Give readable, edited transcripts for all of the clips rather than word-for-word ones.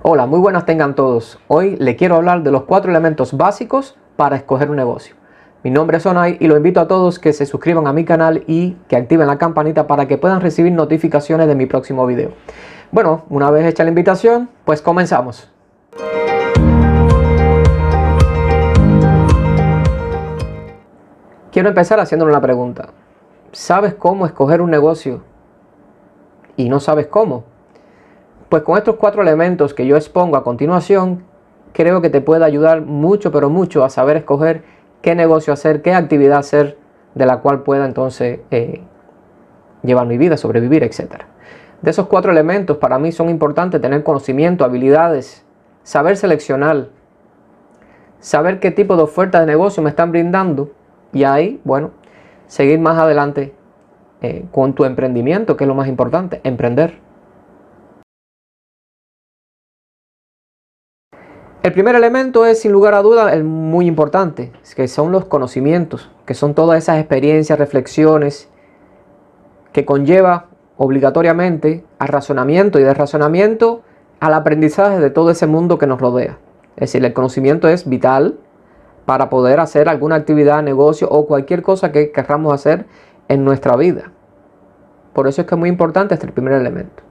Hola, muy buenas tengan todos. Hoy le quiero hablar de los 4 elementos básicos para escoger un negocio. Mi nombre es Onay y lo invito a todos que se suscriban a mi canal y que activen la campanita para que puedan recibir notificaciones de mi próximo video. Bueno, una vez hecha la invitación, pues comenzamos. Quiero empezar haciéndole una pregunta. ¿Sabes cómo escoger un negocio y no sabes cómo? Pues con estos 4 elementos que yo expongo a continuación, creo que te puede ayudar mucho, pero mucho a saber escoger qué negocio hacer, qué actividad hacer, de la cual pueda entonces llevar mi vida, sobrevivir, etc. De esos 4 elementos, para mí son importantes tener conocimiento, habilidades, saber seleccionar, saber qué tipo de ofertas de negocio me están brindando y ahí, bueno, seguir más adelante con tu emprendimiento, que es lo más importante, emprender. El primer elemento es, sin lugar a duda, el muy importante, que son los conocimientos, que son todas esas experiencias, reflexiones que conlleva obligatoriamente al razonamiento y del razonamiento al aprendizaje de todo ese mundo que nos rodea. Es decir, el conocimiento es vital para poder hacer alguna actividad, negocio o cualquier cosa que queramos hacer en nuestra vida. Por eso es que es muy importante este primer elemento.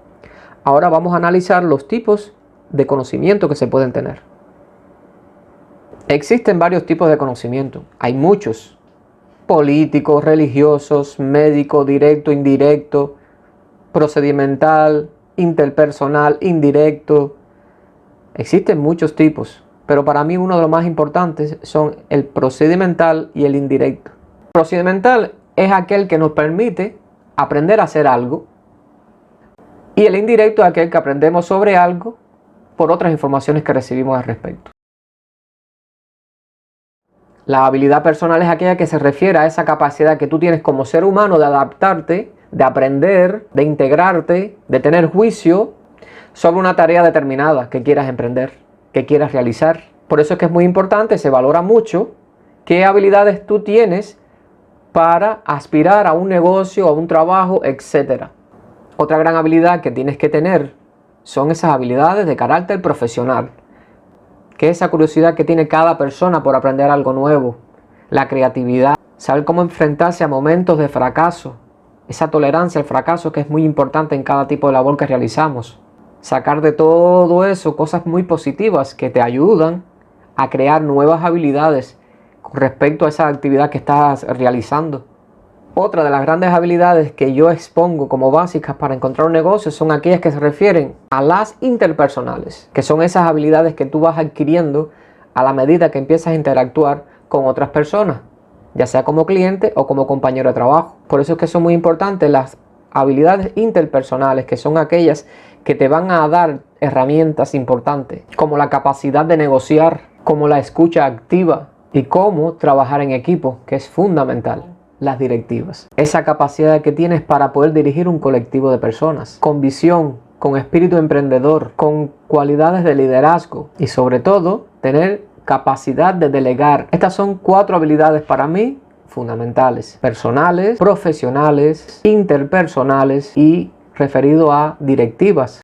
Ahora vamos a analizar los tipos de conocimiento que se pueden tener. Existen varios tipos de conocimiento, hay muchos: políticos, religiosos, médico, directo, indirecto, procedimental, interpersonal, indirecto. Existen muchos tipos, pero para mí uno de los más importantes son el procedimental y el indirecto. Procedimental es aquel que nos permite aprender a hacer algo, y el indirecto es aquel que aprendemos sobre algo por otras informaciones que recibimos al respecto. La habilidad personal es aquella que se refiere a esa capacidad que tú tienes como ser humano de adaptarte, de aprender, de integrarte, de tener juicio sobre una tarea determinada que quieras emprender, que quieras realizar. Por eso es que es muy importante, se valora mucho qué habilidades tú tienes para aspirar a un negocio, a un trabajo, etc. Otra gran habilidad que tienes que tener son esas habilidades de carácter profesional, que es esa curiosidad que tiene cada persona por aprender algo nuevo, la creatividad, saber cómo enfrentarse a momentos de fracaso, esa tolerancia al fracaso que es muy importante en cada tipo de labor que realizamos. Sacar de todo eso cosas muy positivas que te ayudan a crear nuevas habilidades con respecto a esa actividad que estás realizando. Otra de las grandes habilidades que yo expongo como básicas para encontrar un negocio son aquellas que se refieren a las interpersonales, que son esas habilidades que tú vas adquiriendo a la medida que empiezas a interactuar con otras personas, ya sea como cliente o como compañero de trabajo. Por eso es que son muy importantes las habilidades interpersonales, que son aquellas que te van a dar herramientas importantes, como la capacidad de negociar, como la escucha activa y cómo trabajar en equipo, que es fundamental. Las directivas, esa capacidad que tienes para poder dirigir un colectivo de personas con visión, con espíritu emprendedor, con cualidades de liderazgo y sobre todo tener capacidad de delegar. Estas son 4 habilidades para mí fundamentales: personales, profesionales, interpersonales y referido a directivas.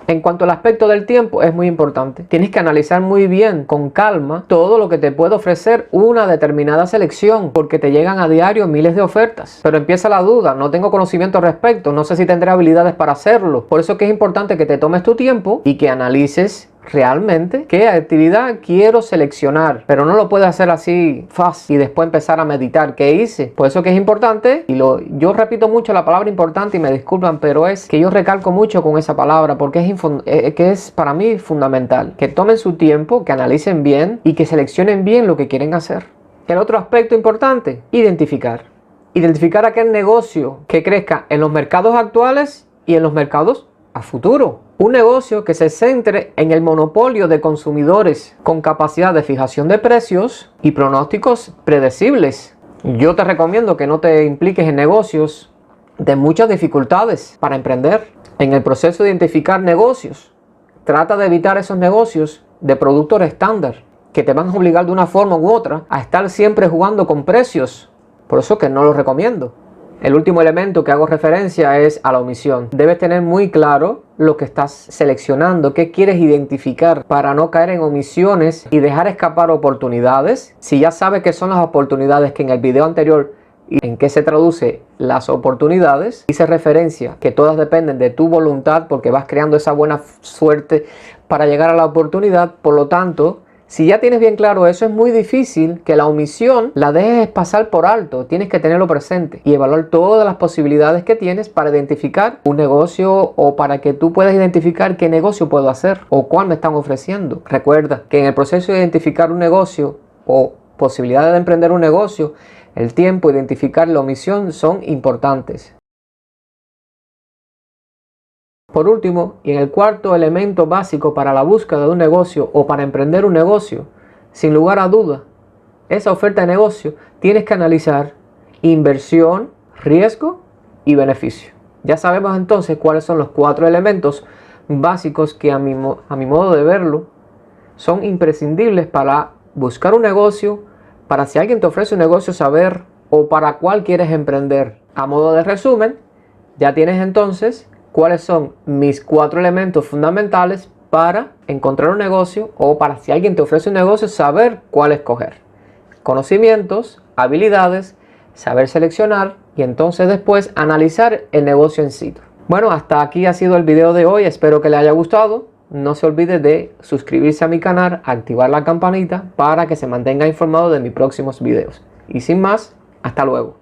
En cuanto al aspecto del tiempo, es muy importante. Tienes que analizar muy bien, con calma, todo lo que te puede ofrecer una determinada selección, porque te llegan a diario miles de ofertas. Pero empieza la duda: no tengo conocimiento al respecto, no sé si tendré habilidades para hacerlo. Por eso es que es importante que te tomes tu tiempo y que analices realmente qué actividad quiero seleccionar, pero no lo puedes hacer así fácil y después empezar a meditar qué hice. Por eso que es importante, y yo repito mucho la palabra importante y me disculpan, pero es que yo recalco mucho con esa palabra porque es para mí fundamental que tomen su tiempo, que analicen bien y que seleccionen bien lo que quieren hacer. El otro aspecto importante: identificar aquel negocio que crezca en los mercados actuales y en los mercados a futuro. Un negocio que se centre en el monopolio de consumidores con capacidad de fijación de precios y pronósticos predecibles. Yo te recomiendo que no te impliques en negocios de muchas dificultades para emprender. En el proceso de identificar negocios, trata de evitar esos negocios de productos estándar que te van a obligar de una forma u otra a estar siempre jugando con precios. Por eso que no los recomiendo. El último elemento que hago referencia es a la omisión. Debes tener muy claro lo que estás seleccionando, qué quieres identificar para no caer en omisiones y dejar escapar oportunidades. Si ya sabes qué son las oportunidades, que en el video anterior y en qué se traduce las oportunidades, hice referencia que todas dependen de tu voluntad porque vas creando esa buena suerte para llegar a la oportunidad. Por lo tanto, si ya tienes bien claro eso, es muy difícil que la omisión la dejes pasar por alto. Tienes que tenerlo presente y evaluar todas las posibilidades que tienes para identificar un negocio o para que tú puedas identificar qué negocio puedo hacer o cuál me están ofreciendo. Recuerda que en el proceso de identificar un negocio o posibilidades de emprender un negocio, el tiempo, identificar la omisión son importantes. Por último, y en el cuarto elemento básico para la búsqueda de un negocio o para emprender un negocio, sin lugar a duda, esa oferta de negocio tienes que analizar inversión, riesgo y beneficio. Ya sabemos entonces cuáles son los 4 elementos básicos que a mi modo de verlo son imprescindibles para buscar un negocio, para si alguien te ofrece un negocio saber o para cuál quieres emprender. A modo de resumen, ya tienes entonces cuáles son mis 4 elementos fundamentales para encontrar un negocio o para si alguien te ofrece un negocio saber cuál escoger. Conocimientos, habilidades, saber seleccionar y entonces después analizar el negocio en sí. Bueno, hasta aquí ha sido el video de hoy, espero que le haya gustado. No se olvide de suscribirse a mi canal, activar la campanita para que se mantenga informado de mis próximos videos. Y sin más, hasta luego.